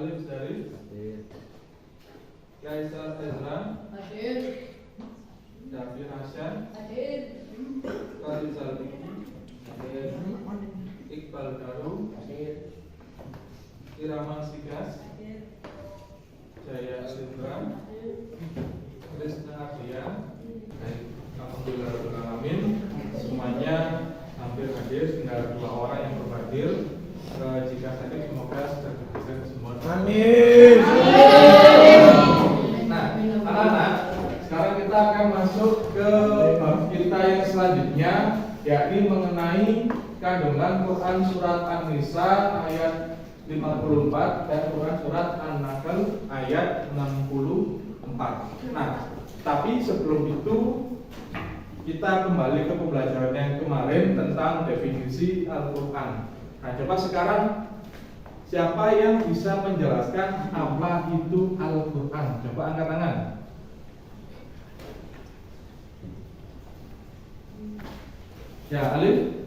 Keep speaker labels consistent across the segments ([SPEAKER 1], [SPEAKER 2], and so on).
[SPEAKER 1] Alif Syarif, Kaisar Ezra, Davi Hasan, Khalid Salbiki, Iqbal Daru, Iraman Sigas, Jaya Alindra, Krisna Ardia. Alhamdulillahirrahmanirrahim. Semuanya hampir hadir, tinggal 2 orang yang belum hadir. Jika sakit semoga sudah diberikan semua. Amin. Nah, anak-anak, sekarang kita akan masuk ke bab kita yang selanjutnya, yakni mengenai kandungan Quran surat An-Nisa ayat 54 dan Quran surat An-Nahl ayat 64. Nah, tapi sebelum itu kita kembali ke pembelajaran yang kemarin tentang definisi Al-Quran. Nah, coba sekarang siapa yang bisa menjelaskan apa itu Al-Quran? Coba angkat tangan. Ya, Alif.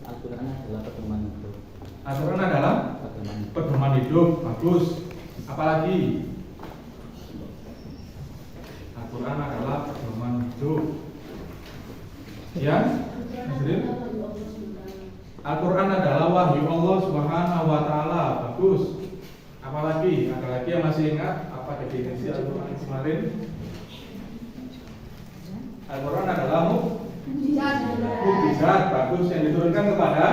[SPEAKER 2] Al-Quran adalah pedoman hidup.
[SPEAKER 1] Al-Quran adalah pedoman hidup. Bagus. Apalagi? Al-Quran adalah pedoman hidup. Ya, Al-Quran adalah wahyu Allah Subhanahu wa Ta'ala. Bagus. Apalagi? Ada lagi yang masih ingat apa definisi Al-Quran kemarin? Al-Quran adalah mukjizat. Bagus, yang diturunkan kepada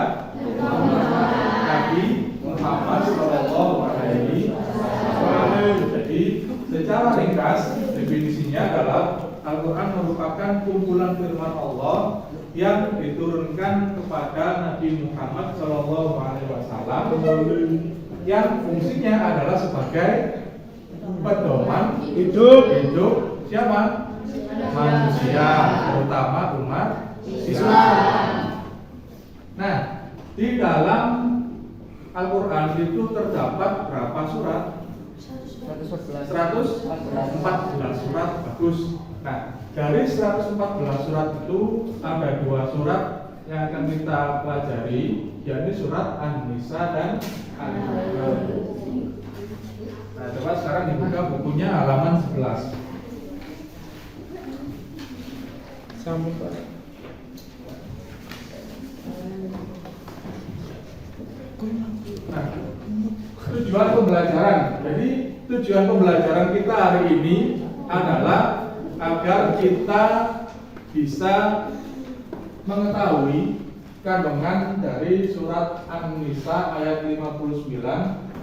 [SPEAKER 1] Nabi Muhammad Shallallahu Alaihi Wasallam. Jadi secara ringkas definisinya adalah Al-Quran merupakan kumpulan firman Allah yang diturunkan kepada Nabi Muhammad Shallallahu Alaihi Wasallam, yang fungsinya adalah sebagai pedoman hidup siapa? Manusia, terutama umat Islam. Nah, di dalam Al-Quran itu terdapat berapa surat? 114 surat. Bagus. Nah, dari 114 surat itu ada 2 surat yang akan kita pelajari, yakni surat An-Nisa dan Al-Nahl. Nah, coba sekarang dibuka bukunya halaman 11. Nah, tujuan pembelajaran. Jadi tujuan pembelajaran kita hari ini adalah agar kita bisa mengetahui kandungan dari surat An-Nisa ayat 59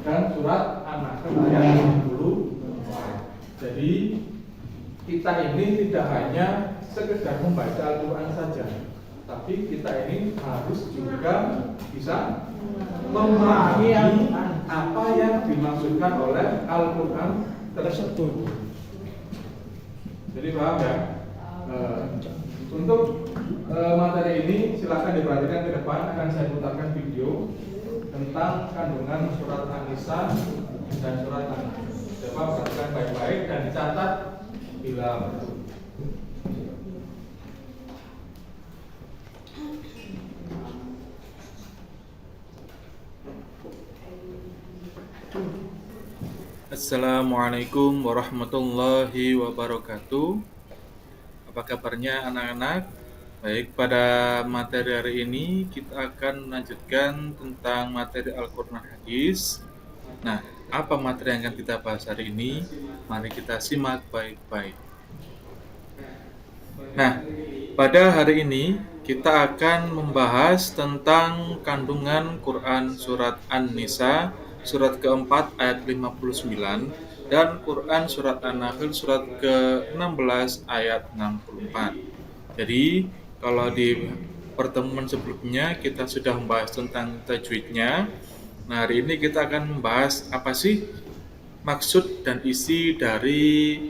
[SPEAKER 1] dan surat An-Nahl ayat 64. Jadi kita ini tidak hanya sekedar membaca Al-Quran saja, tapi kita ini harus juga bisa memahami apa yang dimaksudkan oleh Al-Quran tersebut. Jadi paham ya? Untuk materi ini silakan diperhatikan ke depan, akan saya putarkan video tentang kandungan surat An-Nisa dan surat An-Nahl. Coba perhatikan baik-baik dan dicatat bila perlu. Assalamualaikum warahmatullahi wabarakatuh. Apa kabarnya anak-anak? Baik, pada materi hari ini kita akan melanjutkan tentang materi Al-Quran Hadis. Nah, apa materi yang akan kita bahas hari ini? Mari kita simak baik-baik. Nah, pada hari ini kita akan membahas tentang kandungan Quran surat An-Nisa surat keempat ayat 59 dan Quran surat An-Nahl surat ke-16 ayat 64. Jadi kalau di pertemuan sebelumnya kita sudah membahas tentang tajwidnya. Nah, hari ini kita akan membahas apa sih maksud dan isi dari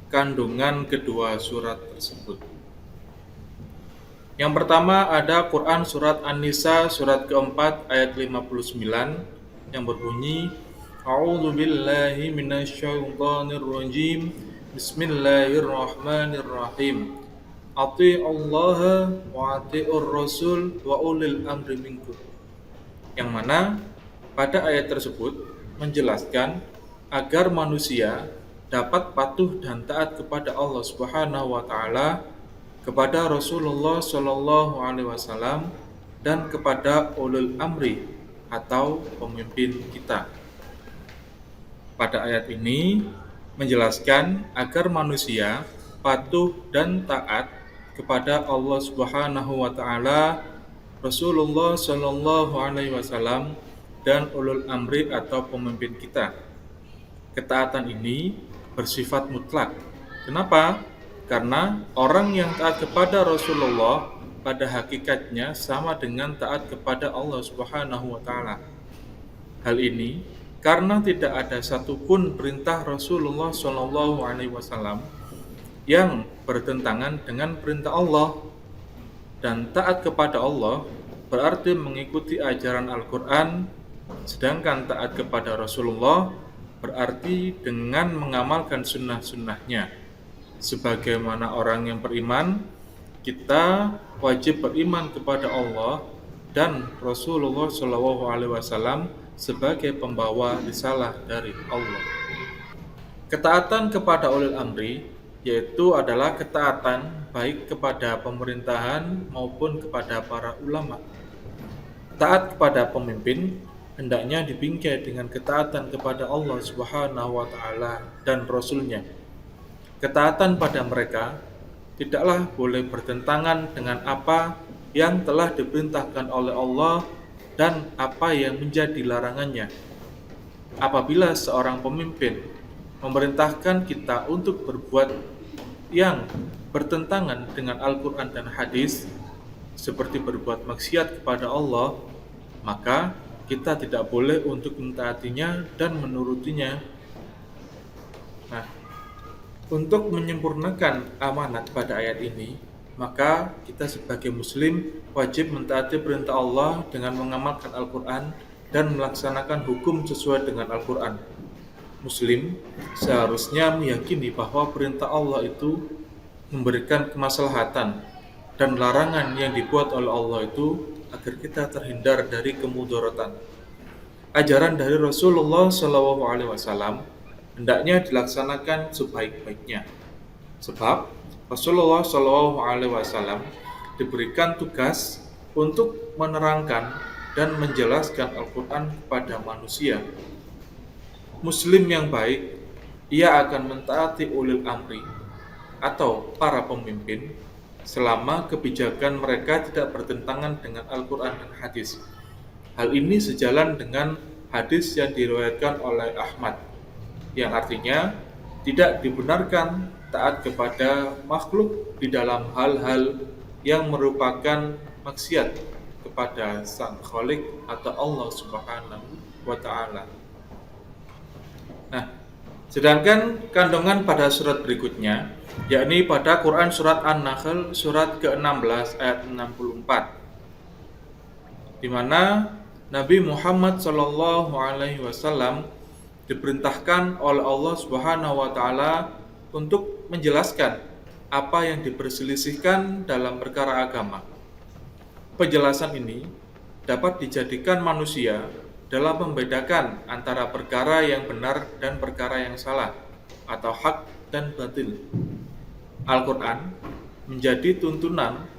[SPEAKER 1] kandungan kedua surat tersebut. Yang pertama ada Quran surat An-Nisa surat keempat ayat 59 yang berbunyi A'udzu billahi minasyaitonir rajim. Bismillahirrahmanirrahim. Athi'ullaha wa athi'ur rasul wa ulil amri minkum. Yang mana pada ayat tersebut menjelaskan agar manusia dapat patuh dan taat kepada Allah Subhanahu wa taala, kepada Rasulullah Shallallahu alaihi wasallam, dan kepada ulul amri atau pemimpin kita. Pada ayat ini menjelaskan agar manusia patuh dan taat kepada Allah Subhanahu wa taala, Rasulullah Shallallahu alaihi wasallam, dan ulul amri atau pemimpin kita. Ketaatan ini bersifat mutlak. Kenapa? Karena orang yang taat kepada Rasulullah pada hakikatnya sama dengan taat kepada Allah Subhanahu wa taala. Hal ini karena tidak ada satupun perintah Rasulullah Shallallahu alaihi wasallam yang bertentangan dengan perintah Allah, dan taat kepada Allah berarti mengikuti ajaran Al-Quran, sedangkan taat kepada Rasulullah berarti dengan mengamalkan sunnah-sunnahnya. Sebagaimana orang yang beriman, kita wajib beriman kepada Allah dan Rasulullah Shallallahu alaihi wasallam sebagai pembawa risalah dari Allah. Ketaatan kepada ulil amri yaitu adalah ketaatan baik kepada pemerintahan maupun kepada para ulama. Taat kepada pemimpin hendaknya dibingkai dengan ketaatan kepada Allah Subhanahu wa taala dan Rasul-Nya. Ketaatan pada mereka tidaklah boleh bertentangan dengan apa yang telah diperintahkan oleh Allah dan apa yang menjadi larangannya. Apabila seorang pemimpin memerintahkan kita untuk berbuat yang bertentangan dengan Al-Quran dan hadis, seperti berbuat maksiat kepada Allah, maka kita tidak boleh untuk mentaatinya dan menurutinya. Nah, untuk menyempurnakan amanat pada ayat ini, maka kita sebagai muslim wajib mentaati perintah Allah dengan mengamalkan Al-Quran dan melaksanakan hukum sesuai dengan Al-Quran. Muslim seharusnya meyakini bahwa perintah Allah itu memberikan kemaslahatan dan larangan yang dibuat oleh Allah itu agar kita terhindar dari kemudaratan. Ajaran dari Rasulullah SAW hendaknya dilaksanakan sebaik-baiknya. Sebab Rasulullah SAW diberikan tugas untuk menerangkan dan menjelaskan Al-Quran kepada manusia. Muslim yang baik, ia akan mentaati ulil amri atau para pemimpin selama kebijakan mereka tidak bertentangan dengan Al-Quran dan hadis. Hal ini sejalan dengan hadis yang diriwayatkan oleh Ahmad, yang artinya tidak dibenarkan taat kepada makhluk di dalam hal-hal yang merupakan maksiat kepada Sang Khalik atau Allah Subhanahu wa taala. Nah, sedangkan kandungan pada surat berikutnya, yakni pada Quran surat An-Nahl surat ke-16 ayat 64, di mana Nabi Muhammad SAW diperintahkan oleh Allah Subhanahu wa taala untuk menjelaskan apa yang diperselisihkan dalam perkara agama. Penjelasan ini dapat dijadikan manusia dalam membedakan antara perkara yang benar dan perkara yang salah, atau hak dan batil. Al-Quran menjadi tuntunan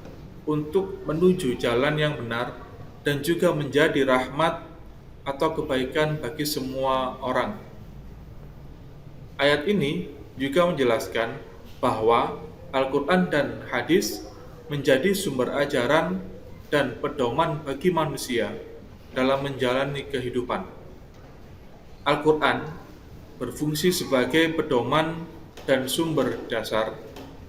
[SPEAKER 1] untuk menuju jalan yang benar dan juga menjadi rahmat atau kebaikan bagi semua orang. Ayat ini juga menjelaskan bahwa Al-Quran dan hadis menjadi sumber ajaran dan pedoman bagi manusia dalam menjalani kehidupan. Al-Quran berfungsi sebagai pedoman dan sumber dasar,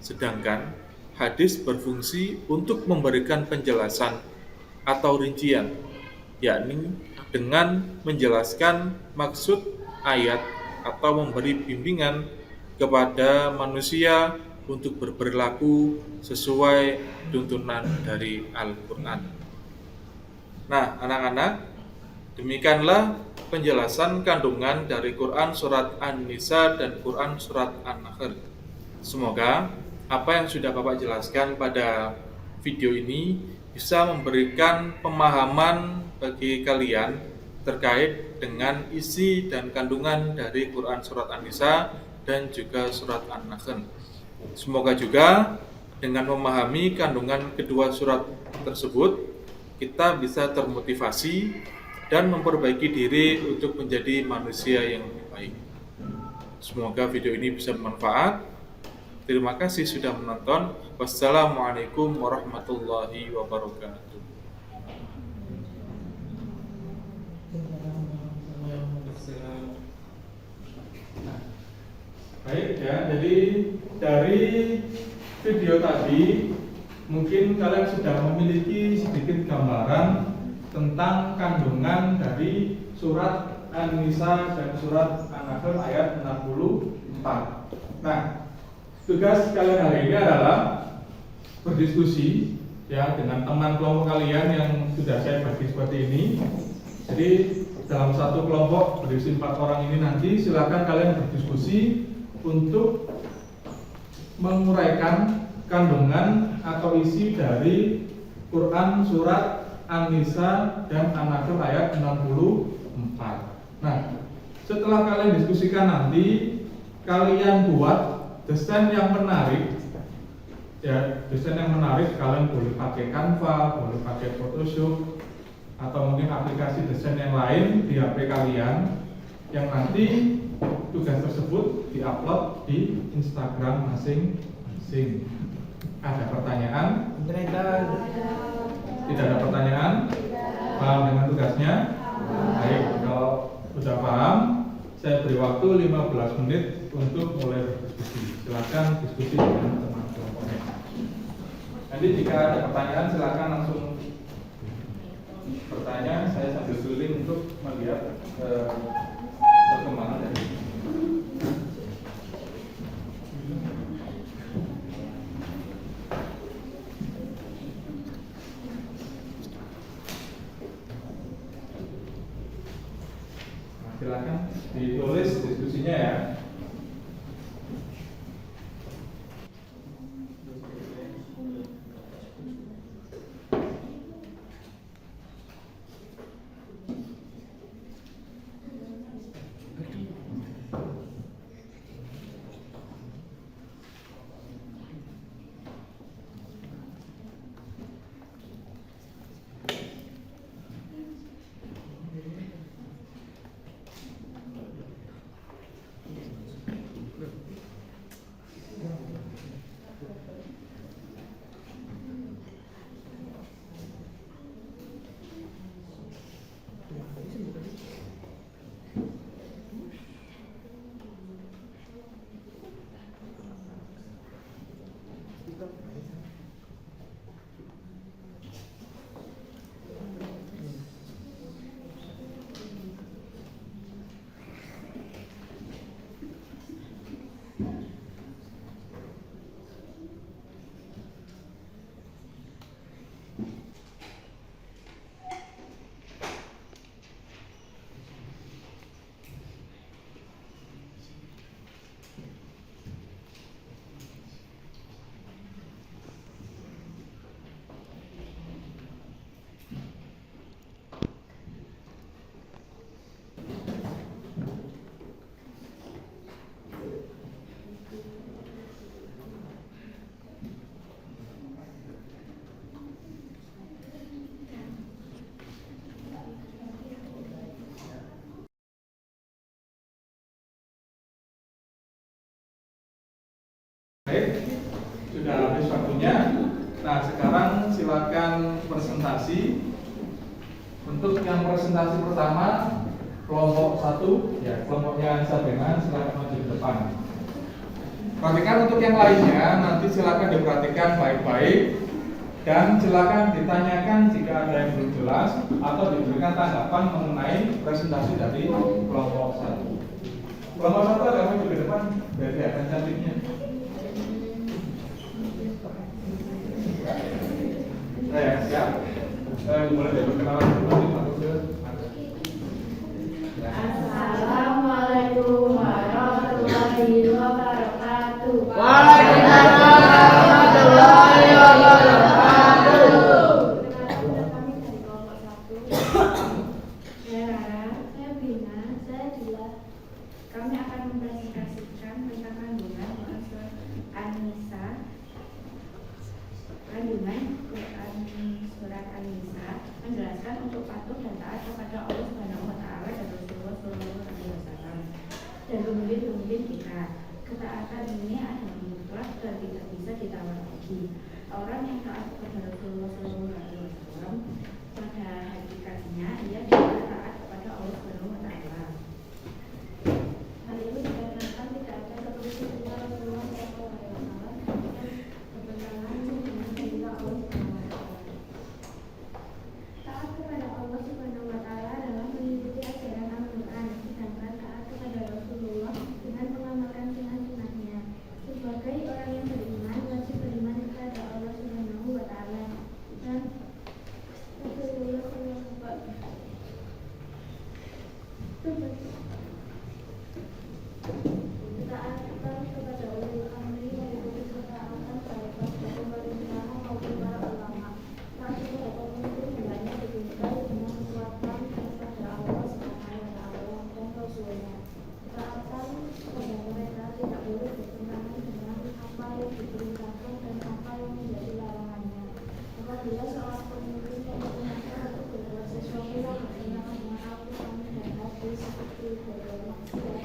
[SPEAKER 1] sedangkan hadis berfungsi untuk memberikan penjelasan atau rincian, yakni dengan menjelaskan maksud ayat atau memberi bimbingan kepada manusia untuk berperilaku sesuai tuntunan dari Al-Quran. Nah, anak-anak, demikianlah penjelasan kandungan dari Quran surat An-Nisa dan Quran surat An-Nahl. Semoga apa yang sudah Bapak jelaskan pada video ini bisa memberikan pemahaman bagi kalian terkait dengan isi dan kandungan dari Quran Surat An-Nisa dan juga Surat An-Nahl. Semoga juga dengan memahami kandungan kedua surat tersebut, kita bisa termotivasi dan memperbaiki diri untuk menjadi manusia yang lebih baik. Semoga video ini bisa bermanfaat. Terima kasih sudah menonton. Wassalamualaikum warahmatullahi wabarakatuh. Baik ya, jadi dari video tadi mungkin kalian sudah memiliki sedikit gambaran tentang kandungan dari surat An-Nisa dan surat An-Nahl ayat 64. Nah, tugas kalian hari ini adalah berdiskusi ya dengan teman kelompok kalian yang sudah saya bagi seperti ini. Jadi dalam satu kelompok berisi 4 orang ini nanti silakan kalian berdiskusi untuk menguraikan kandungan atau isi dari Quran surat An-Nisa dan An-Nahl ayat 64. Nah, setelah kalian diskusikan nanti, kalian buat desain yang menarik. Ya, desain yang menarik kalian boleh pakai Canva, boleh pakai Photoshop, atau mungkin aplikasi desain yang lain di HP kalian, yang nanti tugas tersebut diupload di Instagram masing-masing. Ada pertanyaan? Tidak ada pertanyaan? Paham dengan tugasnya? Baik, kalau sudah paham, saya beri waktu 15 menit untuk mulai berdiskusi. Silakan diskusi dengan teman kelompoknya. Nanti jika ada pertanyaan silakan langsung bertanya. Saya sambil keliling untuk melihat perkembangan dari ini. Silakan ditulis diskusinya ya. Baik, sudah habis waktunya. Nah, sekarang silakan presentasi. Untuk yang presentasi pertama, kelompok 1, ya kelompoknya Sabena, silakan maju ke depan. Perhatikan untuk yang lainnya, nanti silakan diperhatikan baik-baik dan silakan ditanyakan jika ada yang belum jelas atau diberikan tanggapan mengenai presentasi dari kelompok 1. Kelompok 1 ada maju ke depan, biar kelihatan cantiknya. Saya siap. Mulai dari perkenalan dulu.
[SPEAKER 3] Assalamualaikum warahmatullahi wabarakatuh.
[SPEAKER 4] Waalaikumsalam warahmatullahi wabarakatuh.
[SPEAKER 3] Kami dari kelompok 1. Saya Rara. mengaplikasikan tentang kandungan Quran surat An-Nisa, menjelaskan untuk patuh dan taat kepada Allah Subhanahu wa taala dan Rasulullah sallallahu alaihi wasallam. Dan pemimpin kita. Ketaatan ini adalah mutlak dan tidak bisa ditawar lagi. Orang yang taat kepada Rasulullah sallallahu alaihi wasallam pada hakikatnya ia juga taat kepada Allah Subhanahu wa taala. Hal ini dikarenakan tidak ada seperti cerita Rasulullah sallallahu alaihi wasallam yang bertentangan dengan perintah Allah Subhanahu wa taala. Taat kepada Allah Subhanahu wa taala adalah mengikuti ajaran Al-Qur'an, sedangkan taat kepada Rasulullah dengan mengamalkan sunnah-sunnahnya. Sebagai orang yang beriman, wajib beriman kepada Allah Subhanahu wa taala dan Rasulullah sallallahu alaihi wasallam. Ketaatan kepada ulil amri meliputi ketaatan terhadap pemerintahan maupun para ulama. Taat kepada pemimpin hendaknya ditunjukkan dengan menguatkan kepada Allah Subhanahu wa taala dan Rasulnya. Ketaatan kepada mereka tidak boleh bertentangan dengan apa yang diperintahkan dan apa yang menjadi larangannya. Apabila seorang pemimpin memerintahkan untuk berbuat sesuatu yang bertentangan dengan Al-Quran dan hadis seperti berbuat maksiat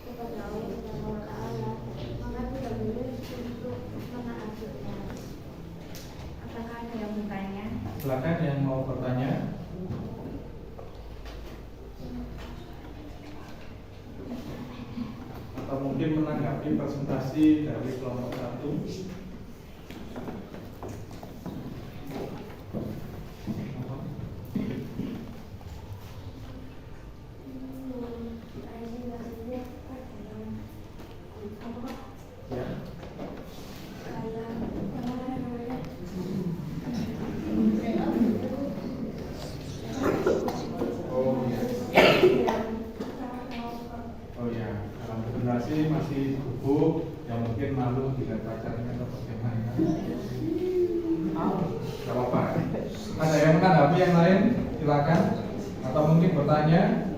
[SPEAKER 3] kepada Allah Subhanahu wa taala, maka tidak boleh untuk menaatinya. Apakah ada yang bertanya?
[SPEAKER 1] Silakan yang mau bertanya. Atau mungkin menanggapi presentasi dari kelompok 1. Ya. Oh ya, dalam presentasi masih gugup, yang mungkin malu dilihat pacarnya atau bagaimana. Gak apa-apa. Ada yang menanggapi yang lain? Silakan. Atau mungkin bertanya?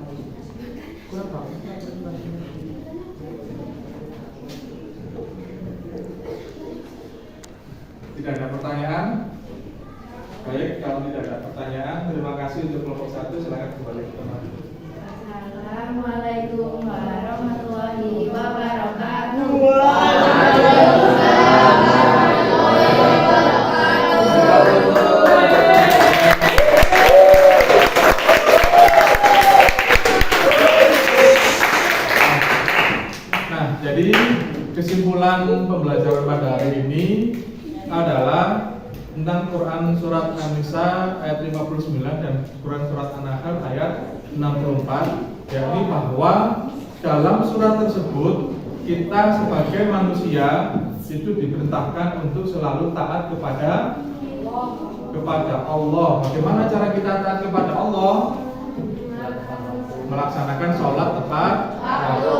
[SPEAKER 1] Tidak ada pertanyaan? Baik, kalau tidak ada pertanyaan, terima kasih untuk kelompok 1. Silakan kembali ke tempat.
[SPEAKER 3] Assalamualaikum warahmatullahi wabarakatuh.
[SPEAKER 1] Nah, jadi kesimpulan pembelajaran pada hari ini adalah tentang Quran surat An-Nisa ayat 59 dan Quran surat An-Nahl ayat 64, yakni bahwa dalam surat tersebut kita sebagai manusia itu diperintahkan untuk selalu taat kepada Allah. Bagaimana cara kita taat kepada Allah? Melaksanakan sholat tepat waktu,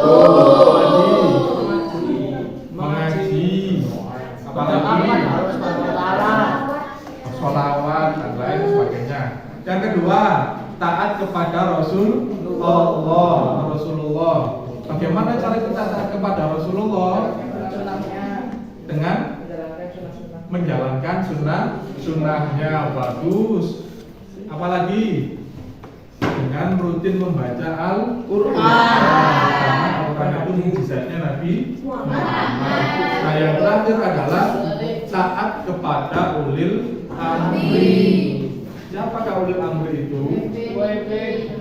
[SPEAKER 1] mengaji, apalagi sholawat dan lain sebagainya. Yang kedua, taat kepada Rasulullah. Bagaimana cara kita taat kepada Rasulullah? Dengan menjalankan sunnahnya. Bagus. Apalagi dengan rutin membaca Al-Quran. Karena Al-Quran itu mukjizatnya Nabi Muhammad. Nah, yang terakhir adalah taat kepada ulil amri. Siapakah ulil amri itu?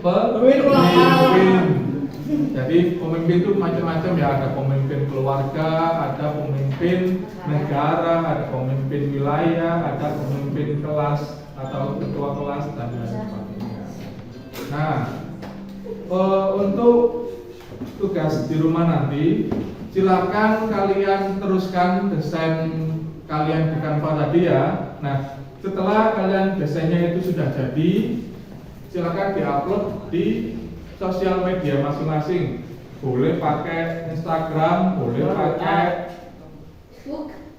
[SPEAKER 1] Pemimpin. Jadi pemimpin itu macam-macam ya, ada pemimpin keluarga, ada pemimpin negara, ada pemimpin wilayah, ada pemimpin kelas atau ketua kelas dan lain sebagainya. Nah, untuk tugas di rumah nanti, silakan kalian teruskan desain kalian di Canva tadi ya. Nah, setelah kalian desainnya itu sudah jadi, silakan diupload di sosial media masing-masing. Boleh pakai Instagram, boleh pakai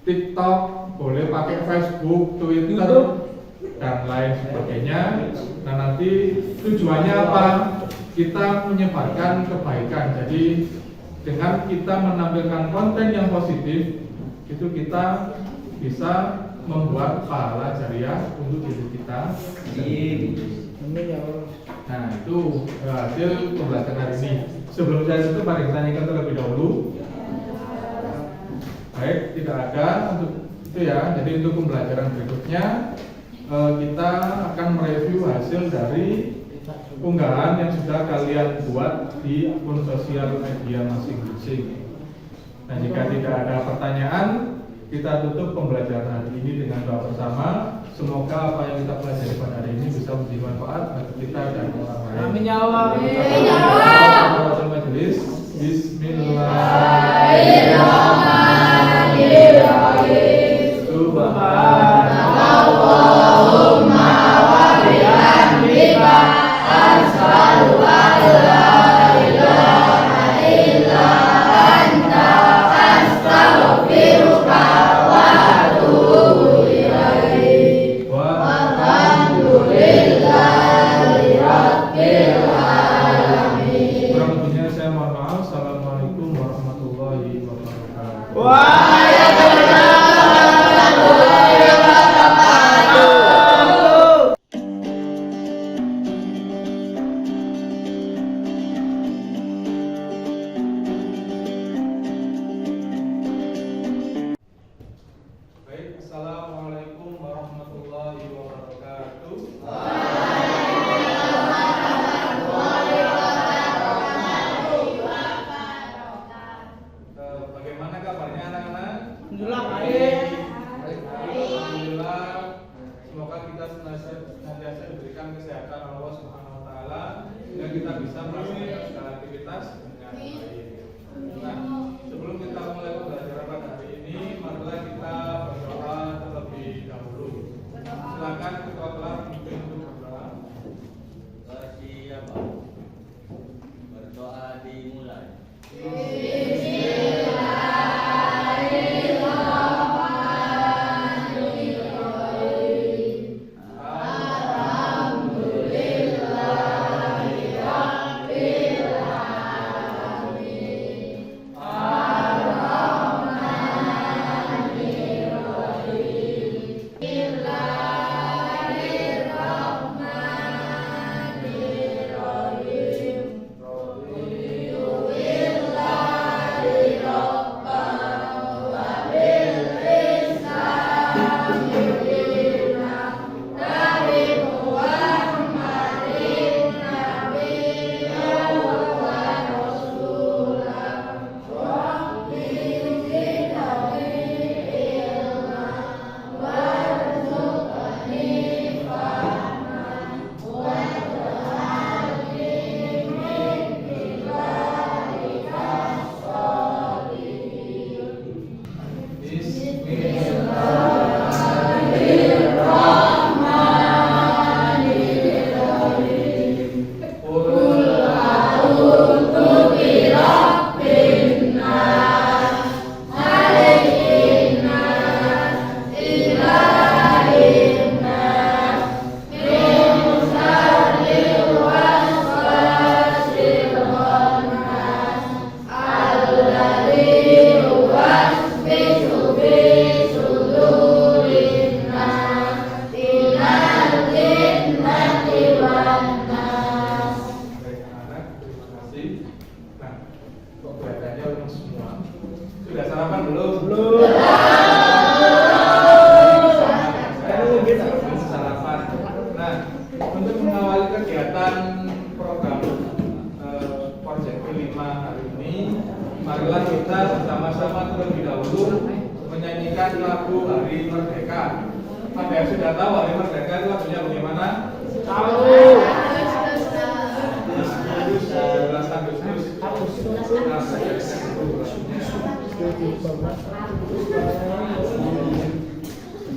[SPEAKER 1] TikTok, boleh pakai Facebook, Twitter, dan lain sebagainya. Nah, nanti tujuannya apa? Kita menyebarkan kebaikan. Jadi Dengan kita menampilkan konten yang positif, itu kita bisa membuat pahala jariah untuk diri kita. Nah, itu hasil pembelajaran hari ini. Sebelum saya tutup, mari kita tanyakan terlebih dahulu. Baik, tidak ada untuk itu ya. Jadi untuk pembelajaran berikutnya kita akan mereview hasil dari unggahan yang sudah kalian buat di akun sosial media masing-masing. Nah, jika tidak ada pertanyaan, kita tutup pembelajaran hari ini dengan doa bersama. Semoga apa yang kita pelajari pada hari ini bisa menjadi manfaat bagi kita dan orang lain.
[SPEAKER 4] Amin ya Allah.
[SPEAKER 1] Majelis. Bismillahirrahmanirrahim.
[SPEAKER 4] Subhanallahumma wa bihamdika asyhadu an la ilaha illa anta astaghfiruka wa atubu ilaik. Walhamdulillahi rabbil alamin.
[SPEAKER 1] Kurang lebihnya saya mohon maaf. Assalamualaikum warahmatullahi wabarakatuh.
[SPEAKER 4] Waalaikumsalam warahmatullahi wabarakatuh.
[SPEAKER 1] Baik, assalamualaikum warahmatullahi wabarakatuh. Bagaimana kabarnya anak-anak?
[SPEAKER 4] Alhamdulillah baik.
[SPEAKER 1] Baik, alhamdulillah. Semoga kita senantiasa diberikan kesehatan Allah Subhanahu wa taala sehingga kita bisa melaksanakan segala aktivitas dengan baik. Nah, sebelum kita mulai pembelajaran pada hari ini, marilah kita berdoa terlebih dahulu. Silakan ketua kelas memimpin untuk berdoa.
[SPEAKER 2] Siapa? Berdoa dimulai.
[SPEAKER 1] marilah kita bersama-sama terlebih dahulu menyanyikan lagu Hari Merdeka. Ada yang sudah tahu Hari Merdeka itu lagunya bagaimana?
[SPEAKER 4] Tahu.
[SPEAKER 1] 17 Agustus.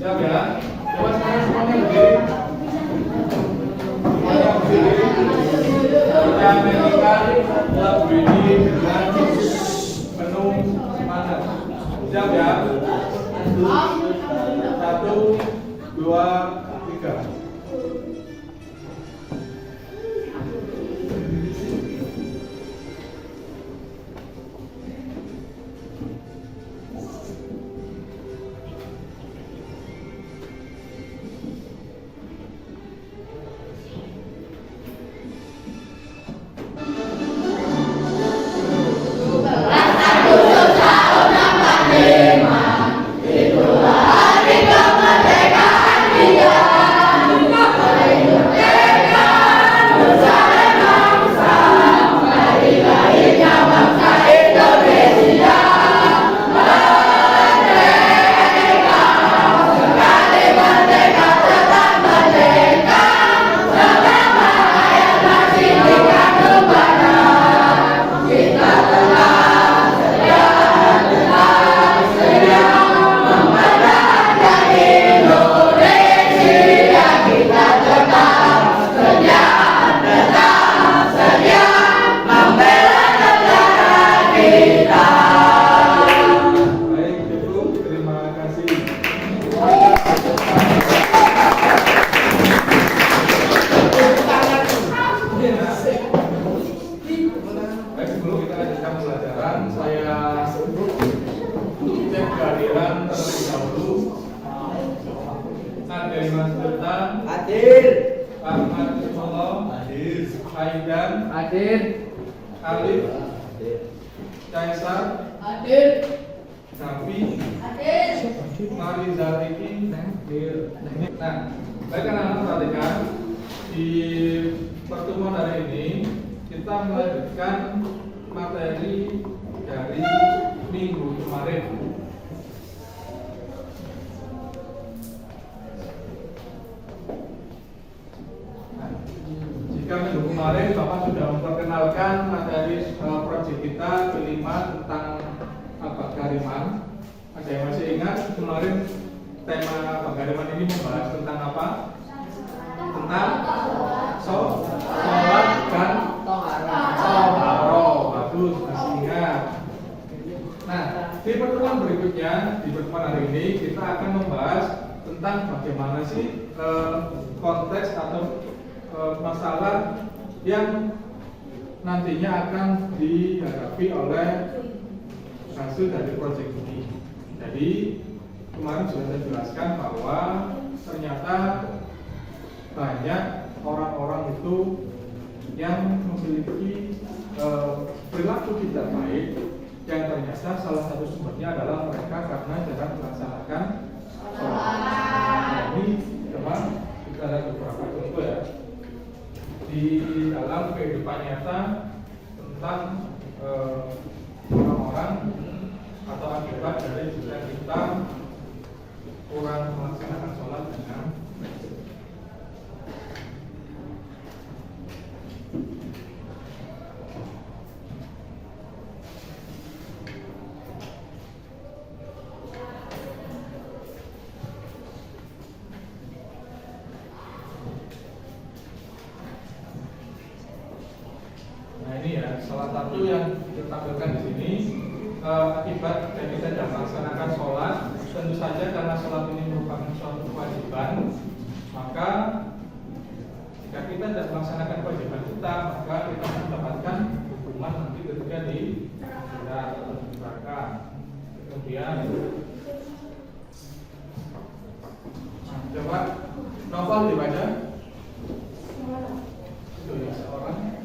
[SPEAKER 1] Siap ya? Coba sekarang semuanya berdiri. Semuanya berdiri. Kita menyanyikan lagu ini dengan penuh semangat. Siap ya? 1, 2, 3. Atifullah,
[SPEAKER 2] Hadir.
[SPEAKER 1] Aidan,
[SPEAKER 4] Hadir.
[SPEAKER 1] Alif,
[SPEAKER 2] Hadir.
[SPEAKER 1] Kaisar,
[SPEAKER 4] Hadir.
[SPEAKER 1] Nafi,
[SPEAKER 3] Hadir.
[SPEAKER 1] Marizaliki. Nah, baik anak-anak perhatikan di pertemuan hari ini kita melanjutkan materi dari minggu kemarin. Nah, jika minggu kemarin Bapak sudah memperkenalkan materi proyek kita kelima tentang Bagaimana, ada yang masih ingat kemarin tema Bagaimana ini membahas tentang apa? Tentang sholat dan toharo. Bagus, masih ingat. Nah, di pertemuan berikutnya, di pertemuan hari ini kita akan membahas tentang bagaimana sih konteks atau masalah yang nantinya akan dihadapi oleh hasil dari proyek ini. Jadi kemarin sudah saya jelaskan bahwa ternyata banyak orang-orang itu yang memiliki perilaku tidak baik yang ternyata salah satu sumbernya adalah mereka karena jarang melaksanakan sholat. Ini teman kita ada beberapa contoh ya di dalam kehidupan nyata tentang orang-orang atau akibat dari jika kita kurang melaksanakan sholat dengan baik. Nah ini ya salah satu yang ditampilkan di sini. Akibat dan kita tidak melaksanakan sholat, tentu saja karena sholat ini merupakan suatu kewajiban, maka jika kita tidak melaksanakan kewajiban kita, maka kita akan mendapatkan hukuman nanti ketika di neraka. Kemudian, nah, coba novel dibaca. Itu ya seorang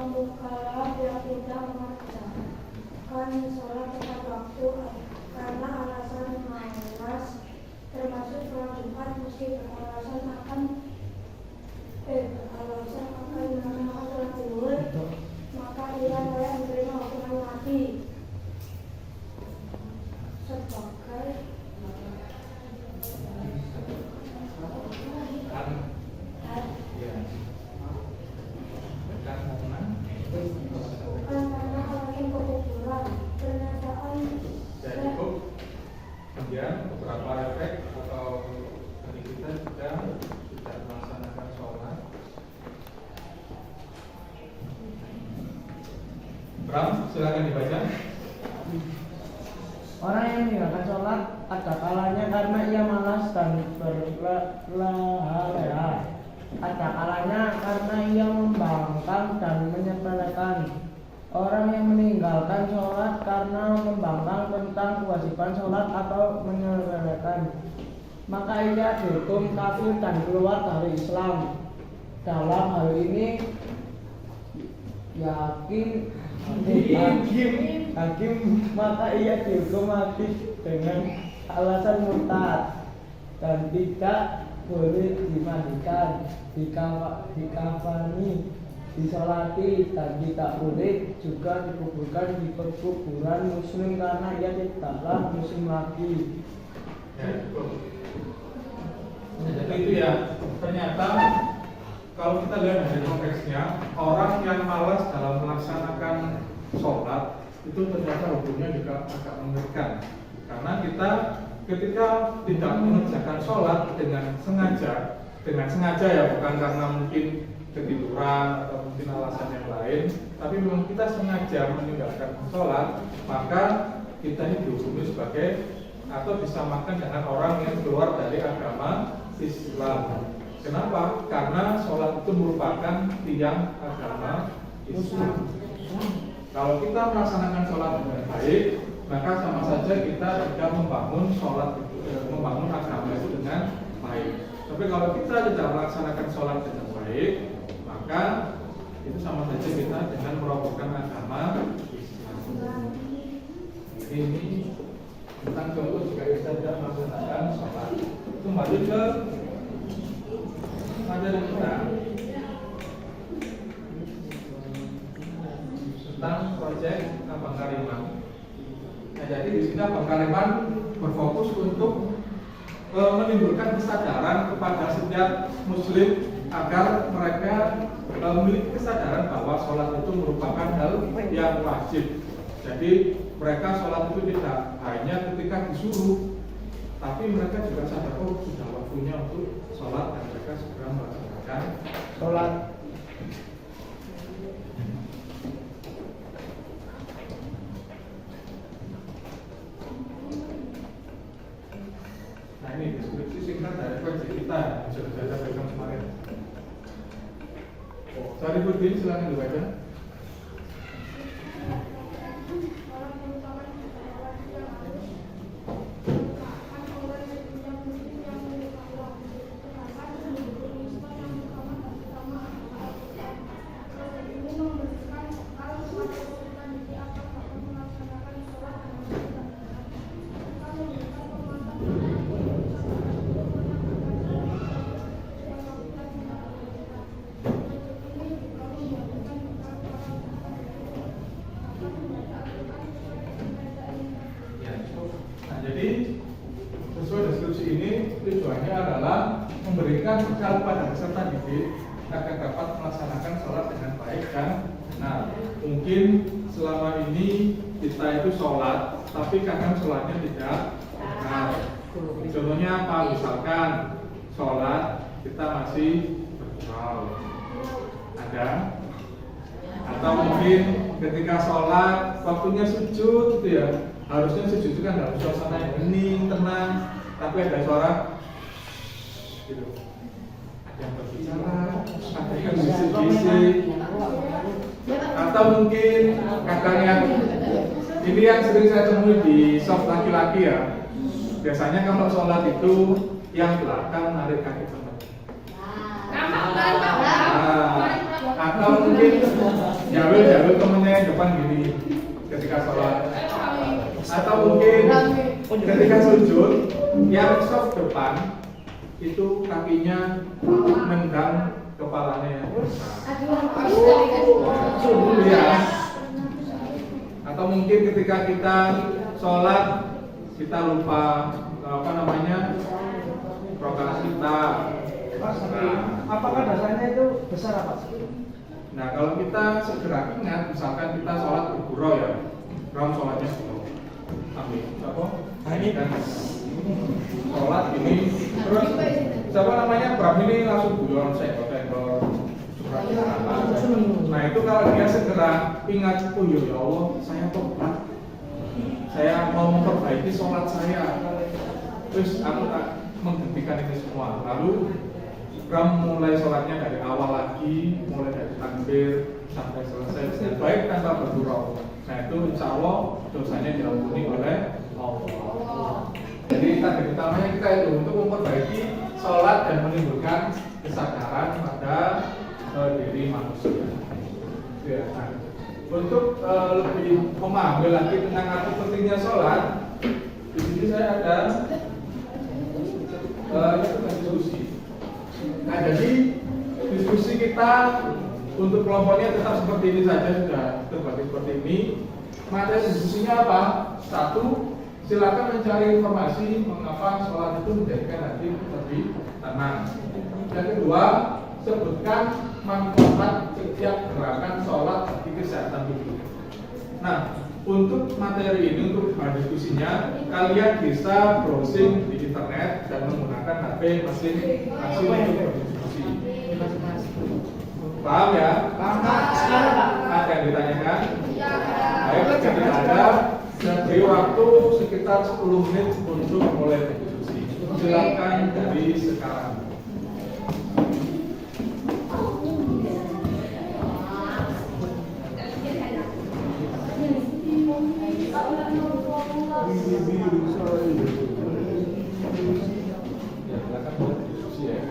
[SPEAKER 3] mukallaf yang tidak mengerjakan sholat tepat waktu karena alasan malas, termasuk sholat Jumat meski beralasan akan melaksanakan sholat zuhur, maka ia layak menerima hukuman mati sebagai bukan karena alasan kekufuran. Pernyataan
[SPEAKER 1] kemudian beberapa efek atau dari kita juga tidak melaksanakan sholat. Bram, silakan dibaca.
[SPEAKER 4] Orang yang meninggalkan sholat ada kalanya karena ia malas dan berleha-leha. Ada kalanya karena ia membangkang dan menyepelekan. Orang yang meninggalkan sholat karena membangkang tentang kewajiban sholat atau menyepelekan, maka ia dihukum kafir dan keluar dari Islam. Dalam hal ini hakim maka ia dihukum mati dengan alasan murtad dan tidak boleh dimandikan, dikafani, disolati, dan tidak boleh juga dikuburkan di kuburan muslim karena ia tidaklah muslim lagi.
[SPEAKER 1] Ya, cukup. Jadi itu ya, ternyata kalau kita lihat dari konteksnya, orang yang malas dalam melaksanakan sholat itu ternyata hukumnya juga agak mengerikan. Karena kita ketika tidak mengerjakan sholat dengan sengaja ya, bukan karena mungkin ketiduran atau mungkin alasan yang lain, tapi memang kita sengaja meninggalkan sholat, maka kita ini dihukumi sebagai atau disamakan dengan orang yang keluar dari agama Islam. Kenapa? Karena sholat itu merupakan tiang agama Islam. Kalau kita melaksanakan sholat dengan baik, maka sama saja kita juga membangun sholat, membangun agama itu dengan baik. Tapi kalau kita tidak melaksanakan sholat dengan baik, maka itu sama saja kita dengan merobohkan agama Islam. Ini tentang contoh jika kita tidak melaksanakan sholat. Kembali ke materi kita tentang proyek Abang Kariman. Nah, jadi di sini Abang Kariman berfokus untuk menimbulkan kesadaran kepada setiap muslim agar mereka memiliki kesadaran bahwa sholat itu merupakan hal yang wajib. Jadi mereka sholat itu tidak hanya ketika disuruh, tapi mereka juga sadar sudah waktunya untuk sholat dan mereka segera melaksanakan
[SPEAKER 4] sholat.
[SPEAKER 1] Nah, ini deskripsi singkat dari proyek kita yang sudah saya sampaikan kemarin. Sarifuddin, silakan dibaca. Tujuannya adalah memberikan bekal pada peserta didik agar dapat melaksanakan sholat dengan baik dan benar. Mungkin selama ini kita itu sholat, tapi kadang sholatnya tidak benar. Contohnya apa? Misalkan sholat kita masih bergurau, ada? Atau mungkin ketika sholat waktunya sujud gitu ya, harusnya sujud itu kan dalam suasana yang hening, tenang, tapi ada suara gitu, ada yang berbicara, ada yang bisik-bisik, atau mungkin kadang yang ini yang sering saya temui di shop laki-laki ya. Biasanya kalau sholat itu yang belakang narik kaki teman. Atau mungkin jawil temennya yang depan gini ketika sholat. Atau mungkin ketika sujud yang shop depan itu kakinya nendang kepalanya. Ya. Atau mungkin ketika kita sholat kita lupa rokaat kita.
[SPEAKER 4] Apakah dasarnya itu besar apa?
[SPEAKER 1] Nah, kalau kita segera ingat, misalkan kita sholat bergurau ya, sholatnya gurau. Amin. Apa? Kan sholat ini, terus siapa namanya Bram ini langsung guyon sektor Nah itu kalau dia segera ingat, oh ya Allah, saya tobat, saya mau memperbaiki sholat saya, terus aku tak menghentikan ini semua. Lalu Bram mulai sholatnya dari awal lagi, mulai dari takbir sampai selesai dengan baik tanpa bergurau. Nah itu insya Allah dosanya diampuni oleh Allah. Jadi target utamanya kita itu untuk memperbaiki sholat dan menimbulkan kesadaran pada diri manusia. Ya, nah, untuk lebih memahami lagi tentang arti pentingnya sholat, di sini saya ada diskusi. Nah, jadi diskusi kita untuk kelompoknya tetap seperti ini saja, sudah terbagi seperti ini. Materi diskusinya apa? Satu, silakan mencari informasi mengapa sholat itu menjadikan hati lebih tenang. Yang kedua, sebutkan manfaat setiap gerakan sholat bagi kesehatan tubuh. Nah, untuk materi ini, untuk bahan diskusinya, kalian bisa browsing di internet dan menggunakan HP masing-masing untuk berdiskusi. Paham ya?
[SPEAKER 4] Paham.
[SPEAKER 1] Ada yang ditanyakan? Baik, jika tidak ada, beri waktu sekitar 10 menit untuk mulai berdiskusi. Silakan dari sekarang. Ya, silakan buat diskusi ya.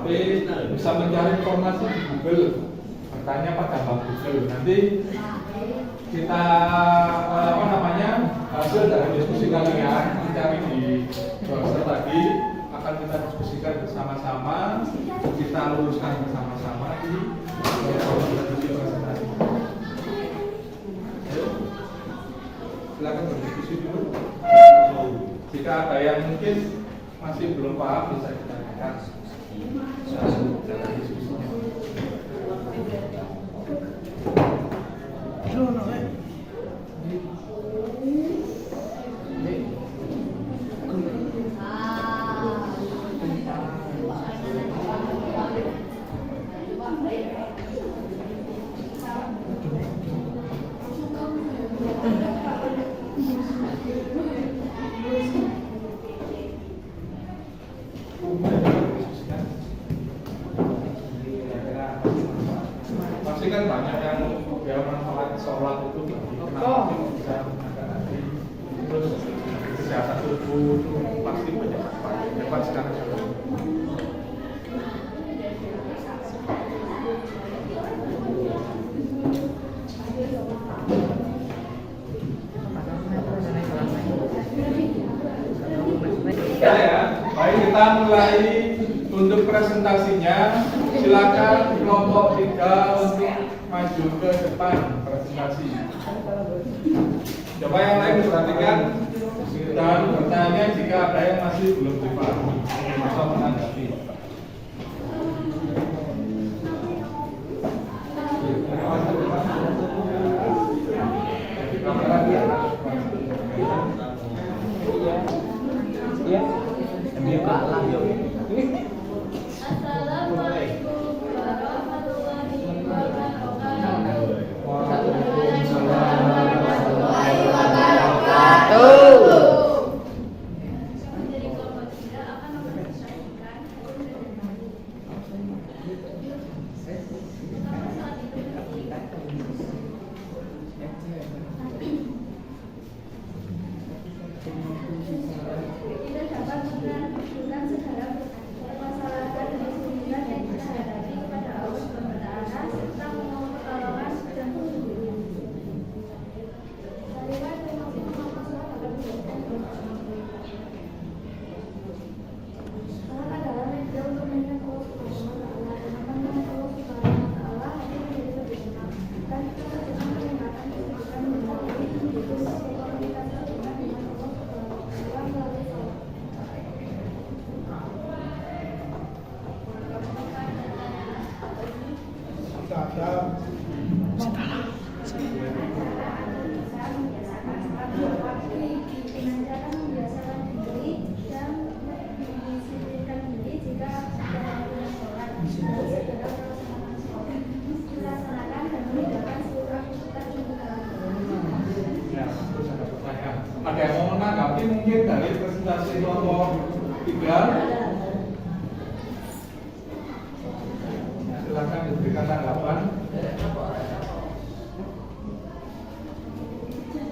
[SPEAKER 1] tapi bisa mencari informasi di Google, bertanya pada Mbak Google. Nanti kita hasil dari diskusi kalian mencari di browser tadi akan kita diskusikan bersama-sama, kita luruskan bersama-sama di diskusi presentasi. Silakan berdiskusi dulu. Jika ada yang mungkin masih belum paham bisa ditanyakan. Jalan diskusinya. Pasti kan banyak yang manfaat sholat itu kenapa bisa menggunakan hati, terus kesehatan tubuh itu pasti banyak manfaat. Dapat sekarang ya, baik kita mulai untuk presentasinya. Silakan kelompok 3 untuk maju ke depan presentasi. Coba yang lain perhatikan dan bertanya jika ada yang masih belum dipahami atau menanggapi.
[SPEAKER 4] Iya. Ambil kalah yo.
[SPEAKER 3] Assalamualaikum warahmatullahi wabarakatuh.
[SPEAKER 4] Waalaikumsalam
[SPEAKER 3] warahmatullahi wabarakatuh. Dari kelompok 3 akan mempresentasikan kita dapat menentukan segala permasalahan dan kesulitan yang kita hadapi kepada Allah Subhanahu wa Ta'ala serta memohon pertolongan dan perlindungan. Saya terima kasih sangat adalah media untuk mengingat Allah Subhanahu wa Ta'ala dan mengenal Allah Subhanahu wa Ta'ala hanya menjadi lebih tenang dan kita bisa meningkatkan kesibukan melalui komunikasi dengan Allah Subhanahu wa Ta'ala melalui salat. Dengan cara membiasakan diri dan mendisiplinkan diri jika melakukan sholat, lalu segera melaksanakan sholat, dilaksanakan dan meninggalkan seluruh aktivitas di dalam.
[SPEAKER 1] Ya, terus ada pertanyaan. Ada yang mau menanggapi mungkin dari presentasi kelompok 3? Silakan diberikan tanggapan.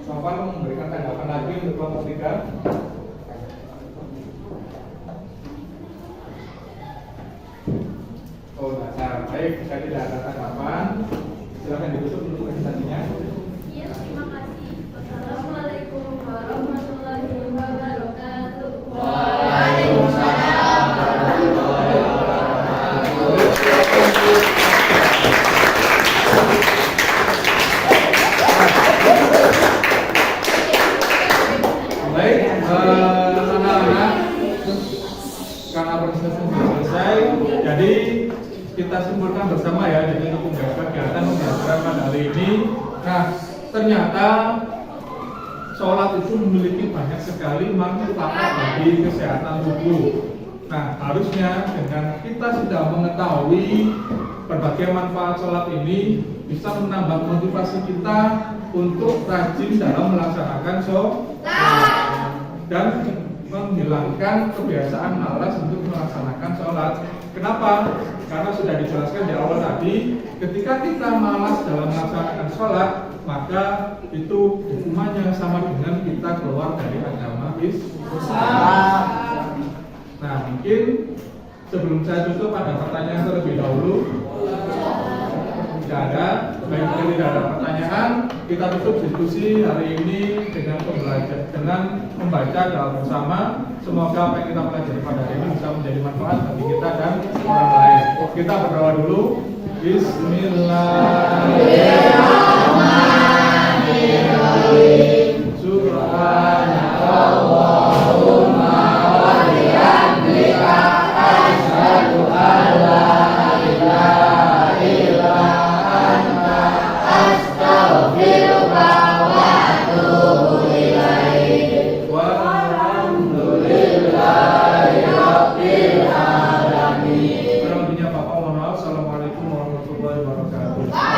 [SPEAKER 1] Sopan memberikan tanggapan lagi untuk kelompok 3. Oh, nah, baik, jika tidak ada tanggapan, silakan ditutup dulu presentasinya.
[SPEAKER 3] Iya, terima kasih. Assalamualaikum warahmatullahi wabarakatuh.
[SPEAKER 2] Waalaikumsalam warahmatullahi wabarakatuh.
[SPEAKER 1] Baik, anak-anak, karena presentasi sudah selesai, jadi kita simpulkan bersama ya, jadi untuk kegiatan pembelajaran pada hari ini. Nah, ternyata sholat itu memiliki banyak sekali manfaat bagi kesehatan tubuh. Nah, harusnya dengan kita sudah mengetahui berbagai manfaat sholat ini bisa menambah motivasi kita untuk rajin dalam melaksanakan sholat dan menghilangkan kebiasaan malas untuk melaksanakan sholat. Kenapa? Karena sudah dijelaskan di awal tadi, ketika kita malas dalam melaksanakan sholat, maka itu hukumannya sama dengan kita keluar dari agama Islam. Nah, mungkin Sebelum saya tutup, ada pertanyaan terlebih dahulu? Tidak ada. Baik, jika tidak ada pertanyaan, kita tutup diskusi hari ini dengan membaca doa bersama. Semoga apa yang kita pelajari pada hari ini bisa menjadi manfaat bagi kita dan orang lain. Kita berdoa dulu. Bismillahirrahmanirrahim. Subhanallahumma wa bihamdika asyhadu an la ilaha illa anta astaghfiruka wa atubu ilaik. Walhamdulillahi rabbil alamin. Assalamualaikum warahmatullahi wabarakatuh.